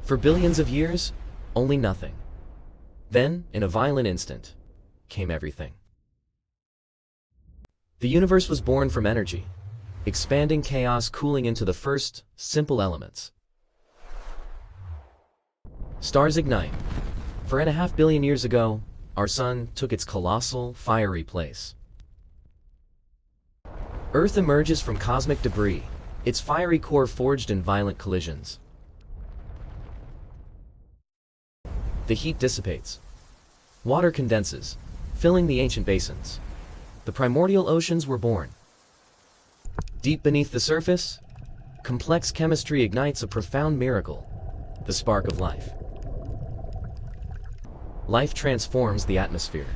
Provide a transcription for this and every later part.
For billions of years, only nothing. Then, in a violent instant, came everything. The universe was born from energy, expanding chaos cooling into the first, simple elements. Stars ignite. 4.5 billion years ago, our sun took its colossal, fiery place. Earth emerges from cosmic debris, its fiery core forged in violent collisions. The heat dissipates. Water condenses, filling the ancient basins. The primordial oceans were born. Deep beneath the surface, complex chemistry ignites a profound miracle, the spark of life. Life transforms the atmosphere.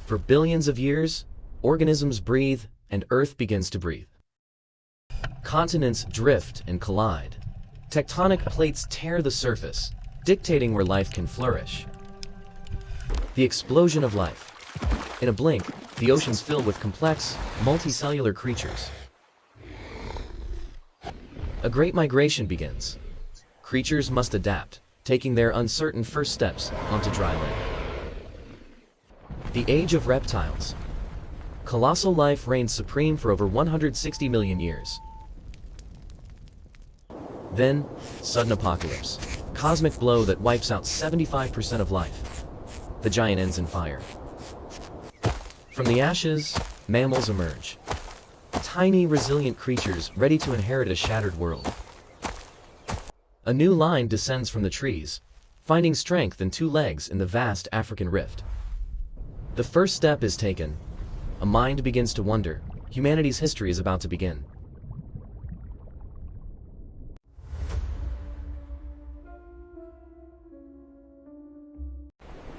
For billions of years, organisms breathe and Earth begins to breathe. Continents drift and collide. Tectonic plates tear the surface, dictating where life can flourish. The explosion of life. In a blink, the oceans fill with complex, multicellular creatures. A great migration begins. Creatures must adapt, taking their uncertain first steps onto dry land. The age of reptiles. Colossal life reigns supreme for over 160 million years. Then, sudden apocalypse. Cosmic blow that wipes out 75% of life. The giant ends in fire. From the ashes, mammals emerge. Tiny, resilient creatures ready to inherit a shattered world. A new line descends from the trees, finding strength in two legs in the vast African rift. The first step is taken. A mind begins to wonder. Humanity's history is about to begin.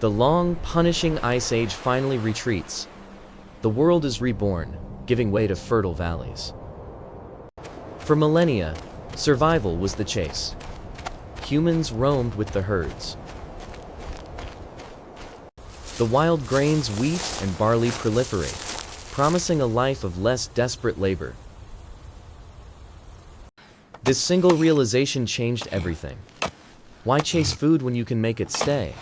The long, punishing ice age finally retreats. The world is reborn, giving way to fertile valleys. For millennia, survival was the chase. Humans roamed with the herds. The wild grains wheat and barley proliferate, promising a life of less desperate labor. This single realization changed everything. Why chase food when you can make it stay?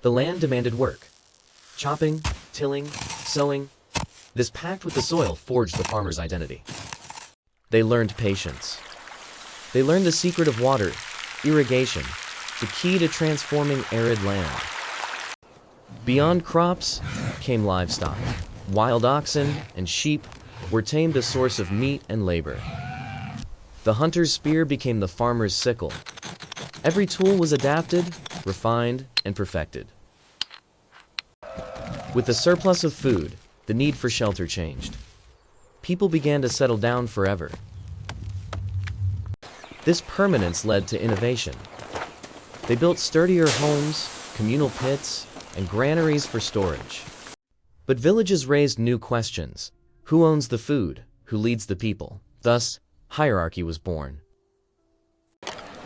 The land demanded work. Chopping, tilling, sowing. This pact with the soil forged the farmer's identity. They learned patience. They learned the secret of water, irrigation, the key to transforming arid land. Beyond crops came livestock. Wild oxen and sheep were tamed a source of meat and labor. The hunter's spear became the farmer's sickle. Every tool was adapted, refined, and perfected. With the surplus of food, the need for shelter changed. People began to settle down forever. This permanence led to innovation. They built sturdier homes, communal pits, and granaries for storage. But villages raised new questions. Who owns the food? Who leads the people? Thus, hierarchy was born.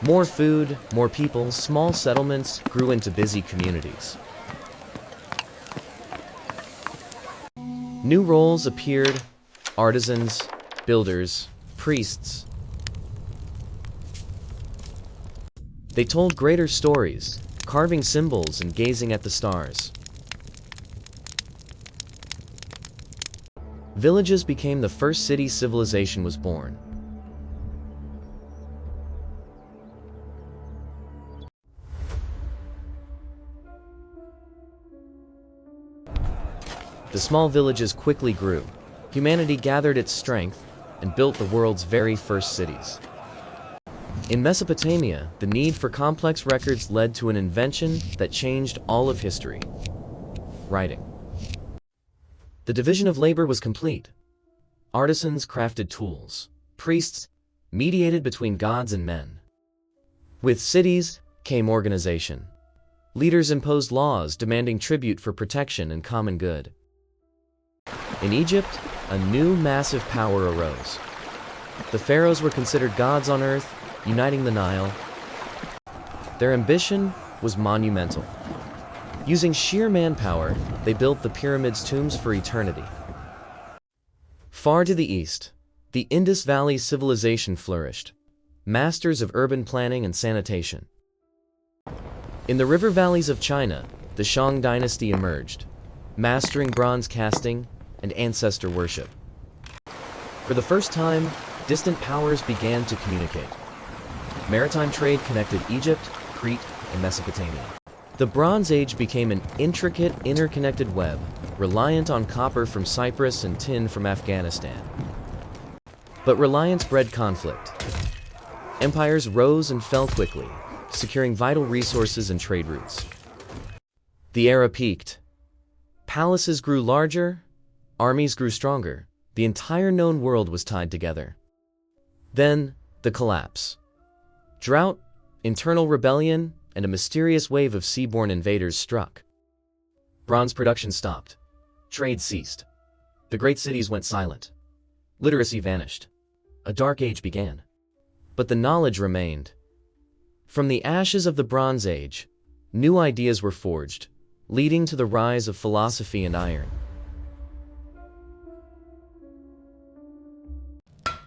More food, more people, small settlements grew into busy communities. New roles appeared: artisans, builders, priests. They told greater stories, carving symbols and gazing at the stars. Villages became the first city civilization was born. The small villages quickly grew. Humanity gathered its strength and built the world's very first cities. In Mesopotamia, the need for complex records led to an invention that changed all of history: writing. The division of labor was complete. Artisans crafted tools. Priests mediated between gods and men. With cities came organization. Leaders imposed laws demanding tribute for protection and common good. In Egypt, a new massive power arose. The pharaohs were considered gods on earth, uniting the Nile. Their ambition was monumental. Using sheer manpower, they built the pyramids' tombs for eternity. Far to the east, the Indus Valley civilization flourished. masters of urban planning and sanitation. In the river valleys of China, the Shang dynasty emerged, mastering bronze casting and ancestor worship. For the first time, distant powers began to communicate. Maritime trade connected Egypt, Crete, and Mesopotamia. The Bronze Age became an intricate, interconnected web, reliant on copper from Cyprus and tin from Afghanistan. But reliance bred conflict. Empires rose and fell quickly, securing vital resources and trade routes. The era peaked. Palaces grew larger, armies grew stronger, the entire known world was tied together. Then, the collapse. Drought, internal rebellion, and a mysterious wave of seaborne invaders struck. Bronze production stopped. Trade ceased. The great cities went silent. Literacy vanished. A dark age began. But the knowledge remained. From the ashes of the Bronze Age, new ideas were forged, leading to the rise of philosophy and iron.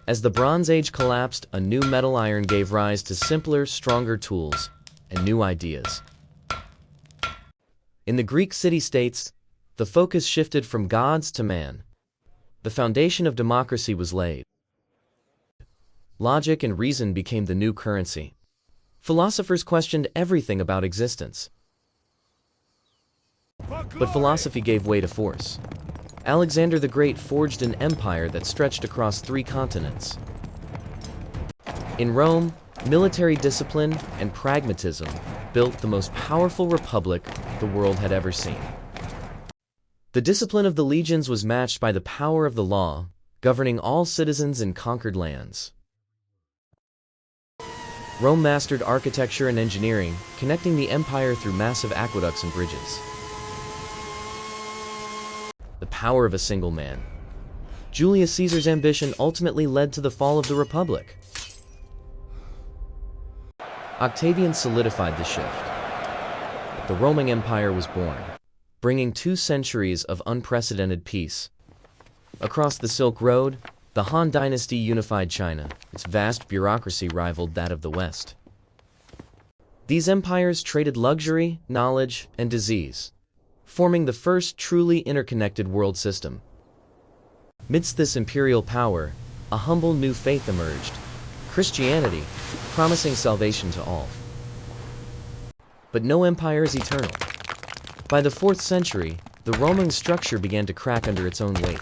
As the Bronze Age collapsed, a new metal iron gave rise to simpler, stronger tools and new ideas. In the Greek city-states, the focus shifted from gods to man. The foundation of democracy was laid. Logic and reason became the new currency. Philosophers questioned everything about existence. But philosophy gave way to force. Alexander the Great forged an empire that stretched across 3 continents. In Rome, military discipline and pragmatism built the most powerful republic the world had ever seen. The discipline of the legions was matched by the power of the law, governing all citizens in conquered lands. Rome mastered architecture and engineering, connecting the empire through massive aqueducts and bridges. The power of a single man. Julius Caesar's ambition ultimately led to the fall of the Republic. Octavian solidified the shift. The Roman Empire was born, bringing 2 centuries of unprecedented peace. Across the Silk Road, the Han Dynasty unified China. Its vast bureaucracy rivaled that of the West. These empires traded luxury, knowledge, and disease, forming the first truly interconnected world system. Midst this imperial power, a humble new faith emerged, Christianity, promising salvation to all. But no empire is eternal. By the 4th century, the Roman structure began to crack under its own weight.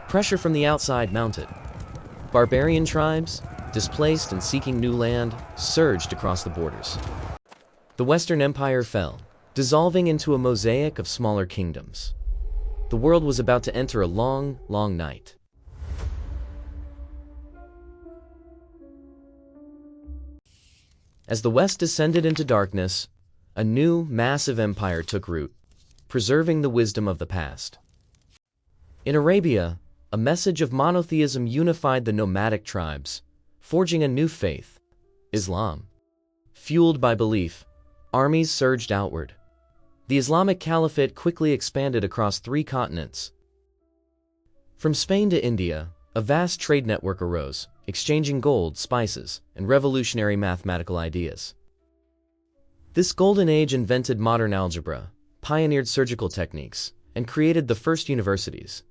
Pressure from the outside mounted. Barbarian tribes, displaced and seeking new land, surged across the borders. The Western Empire fell, dissolving into a mosaic of smaller kingdoms. The world was about to enter a long, long night. As the West descended into darkness, a new, massive empire took root, preserving the wisdom of the past. In Arabia, a message of monotheism unified the nomadic tribes, forging a new faith, Islam. Fueled by belief, armies surged outward. The Islamic Caliphate quickly expanded across 3 continents. From Spain to India, a vast trade network arose, exchanging gold, spices, and revolutionary mathematical ideas. This golden age invented modern algebra, pioneered surgical techniques, and created the first universities.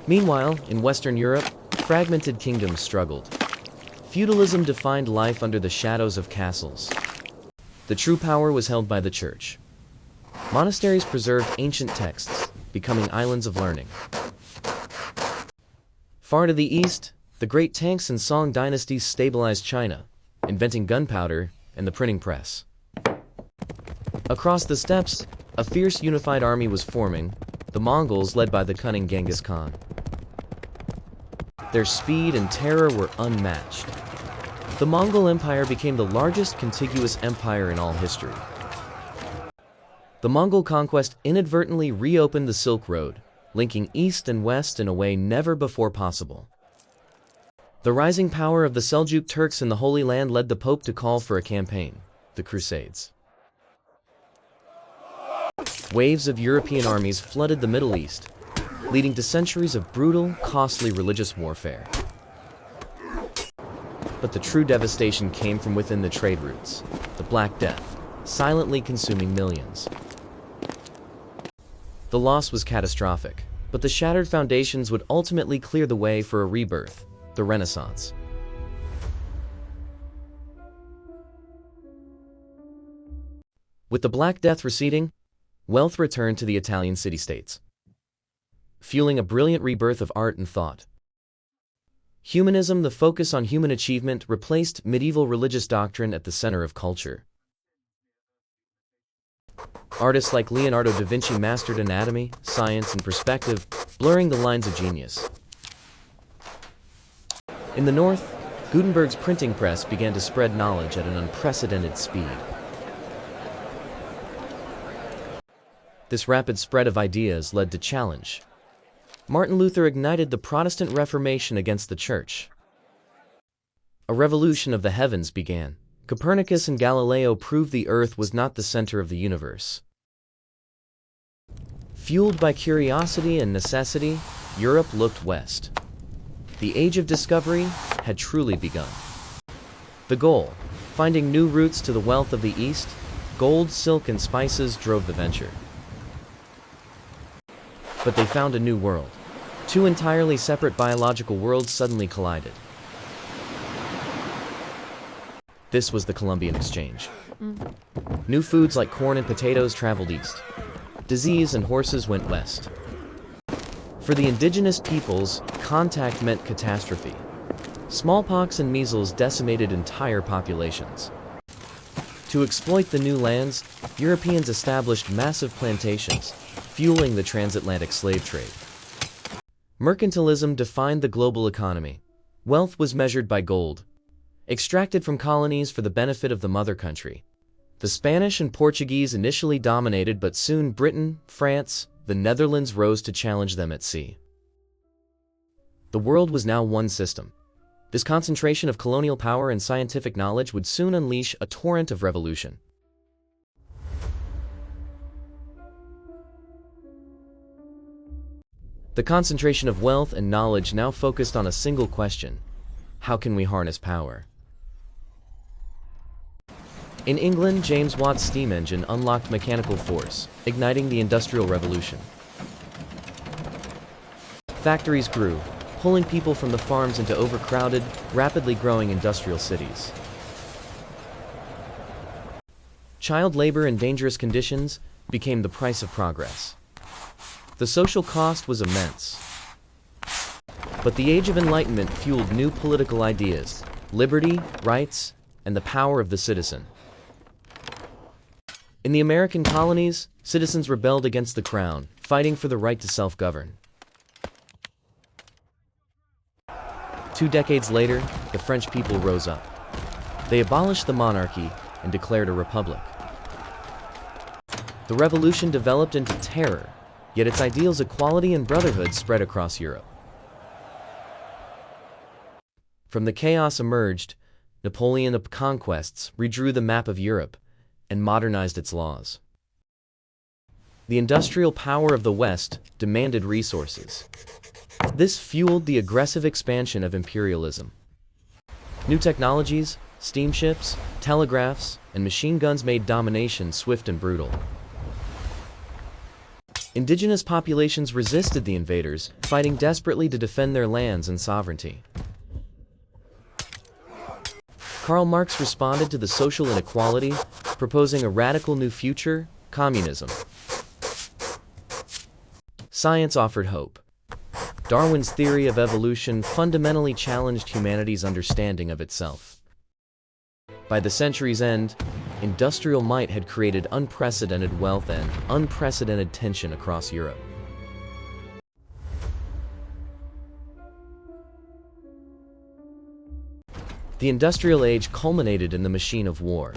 Meanwhile, in Western Europe, fragmented kingdoms struggled. Feudalism defined life under the shadows of castles. The true power was held by the church. Monasteries preserved ancient texts, becoming islands of learning. Far to the east, the great Tanks and Song dynasties stabilized China, inventing gunpowder and the printing press. Across the steppes, a fierce unified army was forming, the Mongols led by the cunning Genghis Khan. Their speed and terror were unmatched. The Mongol Empire became the largest contiguous empire in all history. The Mongol conquest inadvertently reopened the Silk Road, linking east and west in a way never before possible. The rising power of the Seljuk Turks in the Holy Land led the Pope to call for a campaign, the Crusades. Waves of European armies flooded the Middle East, leading to centuries of brutal, costly religious warfare. But the true devastation came from within the trade routes, the Black Death, silently consuming millions. The loss was catastrophic, but the shattered foundations would ultimately clear the way for a rebirth, the Renaissance. With the Black Death receding, wealth returned to the Italian city-states, fueling a brilliant rebirth of art and thought. Humanism, the focus on human achievement, replaced medieval religious doctrine at the center of culture. Artists like Leonardo da Vinci mastered anatomy, science, and perspective, blurring the lines of genius. In the north, Gutenberg's printing press began to spread knowledge at an unprecedented speed. This rapid spread of ideas led to challenge. Martin Luther ignited the Protestant Reformation against the Church. A revolution of the heavens began. Copernicus and Galileo proved the Earth was not the center of the universe. Fueled by curiosity and necessity, Europe looked west. The Age of Discovery had truly begun. The goal: finding new routes to the wealth of the East, gold, silk, and spices drove the venture. But they found a new world. Two entirely separate biological worlds suddenly collided. This was the Columbian Exchange. New foods like corn and potatoes traveled east. Disease and horses went west. For the indigenous peoples, contact meant catastrophe. Smallpox and measles decimated entire populations. To exploit the new lands, Europeans established massive plantations, fueling the transatlantic slave trade. Mercantilism defined the global economy. Wealth was measured by gold, extracted from colonies for the benefit of the mother country. The Spanish and Portuguese initially dominated, but soon Britain, France, the Netherlands rose to challenge them at sea. The world was now one system. This concentration of colonial power and scientific knowledge would soon unleash a torrent of revolution. The concentration of wealth and knowledge now focused on a single question: how can we harness power? In England, James Watt's steam engine unlocked mechanical force, igniting the Industrial Revolution. Factories grew, pulling people from the farms into overcrowded, rapidly growing industrial cities. Child labor in dangerous conditions became the price of progress. The social cost was immense. But the Age of Enlightenment fueled new political ideas: liberty, rights, and the power of the citizen. In the American colonies, citizens rebelled against the crown, fighting for the right to self-govern. 2 decades later, the French people rose up. They abolished the monarchy and declared a republic. The revolution developed into terror, yet its ideals of equality and brotherhood spread across Europe. From the chaos emerged, Napoleon's conquests redrew the map of Europe and modernized its laws. The industrial power of the West demanded resources. This fueled the aggressive expansion of imperialism. New technologies, steamships, telegraphs, and machine guns made domination swift and brutal. Indigenous populations resisted the invaders, fighting desperately to defend their lands and sovereignty. Karl Marx responded to the social inequality, proposing a radical new future: communism. Science offered hope. Darwin's theory of evolution fundamentally challenged humanity's understanding of itself. By the century's end, industrial might had created unprecedented wealth and unprecedented tension across Europe. The industrial age culminated in the machine of war.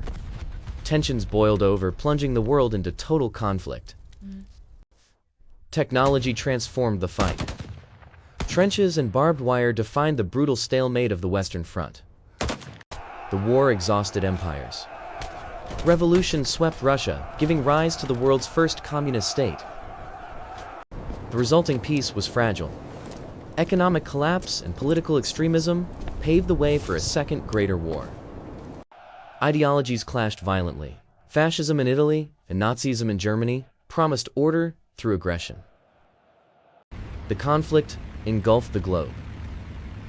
Tensions boiled over, plunging the world into total conflict. Technology transformed the fight. Trenches and barbed wire defined the brutal stalemate of the Western Front. The war exhausted empires. Revolution swept Russia, giving rise to the world's first communist state. The resulting peace was fragile. Economic collapse and political extremism paved the way for a second greater war. Ideologies clashed violently. Fascism in Italy and Nazism in Germany promised order through aggression. The conflict engulfed the globe.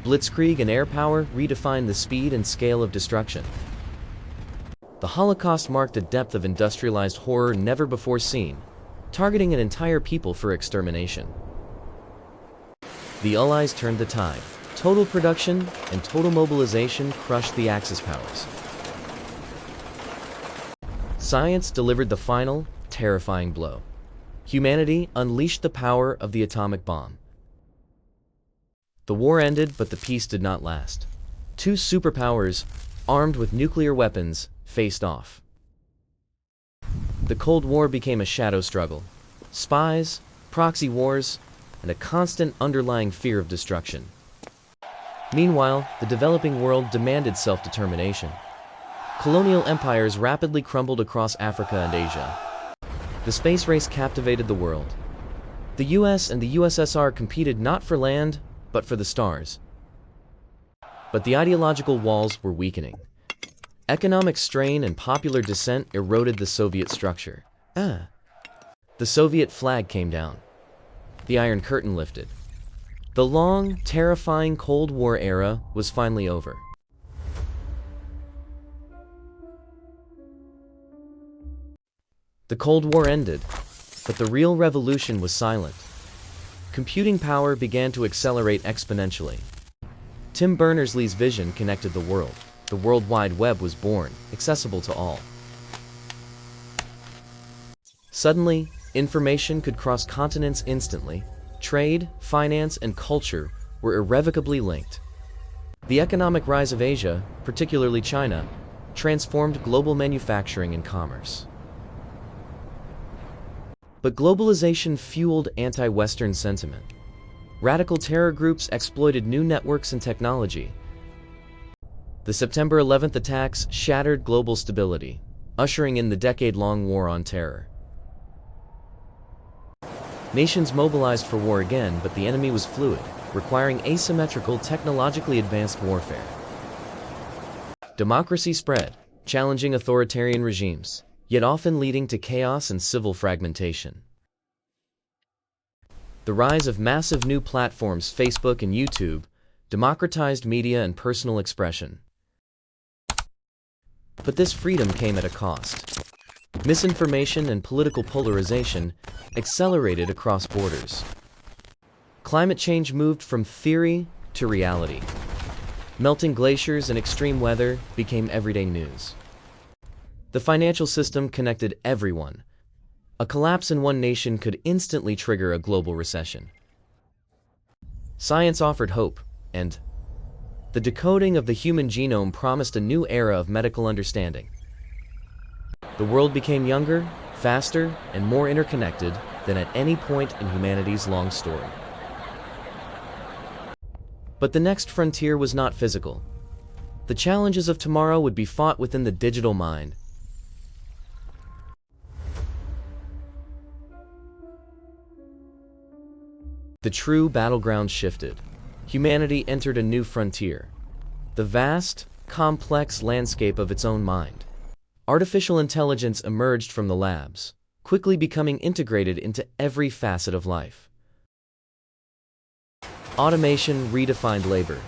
Blitzkrieg and air power redefined the speed and scale of destruction. The Holocaust marked a depth of industrialized horror never before seen, targeting an entire people for extermination. The Allies turned the tide. Total production and total mobilization crushed the Axis powers. Science delivered the final, terrifying blow. Humanity unleashed the power of the atomic bomb. The war ended, but the peace did not last. Two superpowers, armed with nuclear weapons, faced off. The Cold War became a shadow struggle. Spies, proxy wars, and a constant underlying fear of destruction. Meanwhile, the developing world demanded self-determination. Colonial empires rapidly crumbled across Africa and Asia. The space race captivated the world. The US and the USSR competed not for land, but for the stars. But the ideological walls were weakening. Economic strain and popular dissent eroded the Soviet structure. The Soviet flag came down. The Iron Curtain lifted. The long, terrifying Cold War era was finally over. The Cold War ended, but the real revolution was silent. Computing power began to accelerate exponentially. Tim Berners-Lee's vision connected the world. The World Wide Web was born, accessible to all. Suddenly, information could cross continents instantly. Trade, finance, and culture were irrevocably linked. The economic rise of Asia, particularly China, transformed global manufacturing and commerce. But globalization fueled anti-Western sentiment. Radical terror groups exploited new networks and technology. The September 11th attacks shattered global stability, ushering in the decade-long war on terror. Nations mobilized for war again, but the enemy was fluid, requiring asymmetrical, technologically advanced warfare. Democracy spread, challenging authoritarian regimes, yet often leading to chaos and civil fragmentation. The rise of massive new platforms, Facebook and YouTube, democratized media and personal expression. But this freedom came at a cost. Misinformation and political polarization accelerated across borders. Climate change moved from theory to reality. Melting glaciers and extreme weather became everyday news. The financial system connected everyone. A collapse in one nation could instantly trigger a global recession. Science offered hope, and the decoding of the human genome promised a new era of medical understanding. The world became younger, faster, and more interconnected than at any point in humanity's long story. But the next frontier was not physical. The challenges of tomorrow would be fought within the digital mind. The true battleground shifted. Humanity entered a new frontier. The vast, complex landscape of its own mind. Artificial intelligence emerged from the labs, quickly becoming integrated into every facet of life. Automation redefined labor.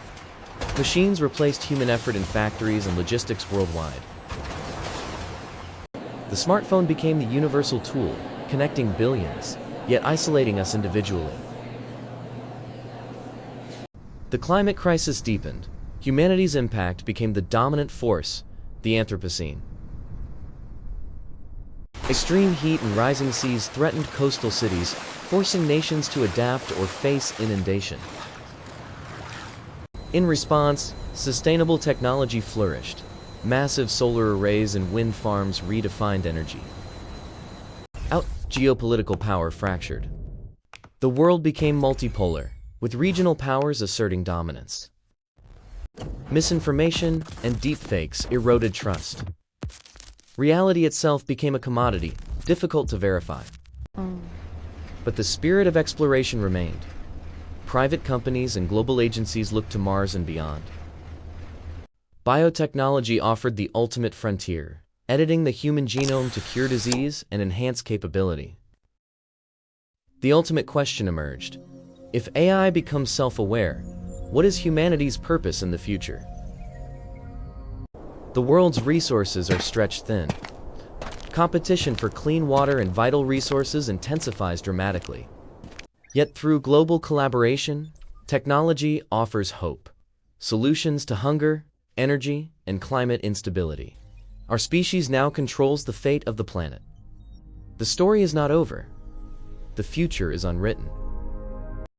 Machines replaced human effort in factories and logistics worldwide. The smartphone became the universal tool, connecting billions, yet isolating us individually. The climate crisis deepened. Humanity's impact became the dominant force, the Anthropocene. Extreme heat and rising seas threatened coastal cities, forcing nations to adapt or face inundation. In response, sustainable technology flourished. Massive solar arrays and wind farms redefined energy. Geopolitical power fractured. The world became multipolar, with regional powers asserting dominance. Misinformation and deepfakes eroded trust. Reality itself became a commodity, difficult to verify. But the spirit of exploration remained. private companies and global agencies look to Mars and beyond. Biotechnology offered the ultimate frontier, editing the human genome to cure disease and enhance capability. The ultimate question emerged. If AI becomes self-aware, what is humanity's purpose in the future? The world's resources are stretched thin. Competition for clean water and vital resources intensifies dramatically. Yet through global collaboration, technology offers hope. Solutions to hunger, energy, and climate instability. Our species now controls the fate of the planet. The story is not over. The future is unwritten.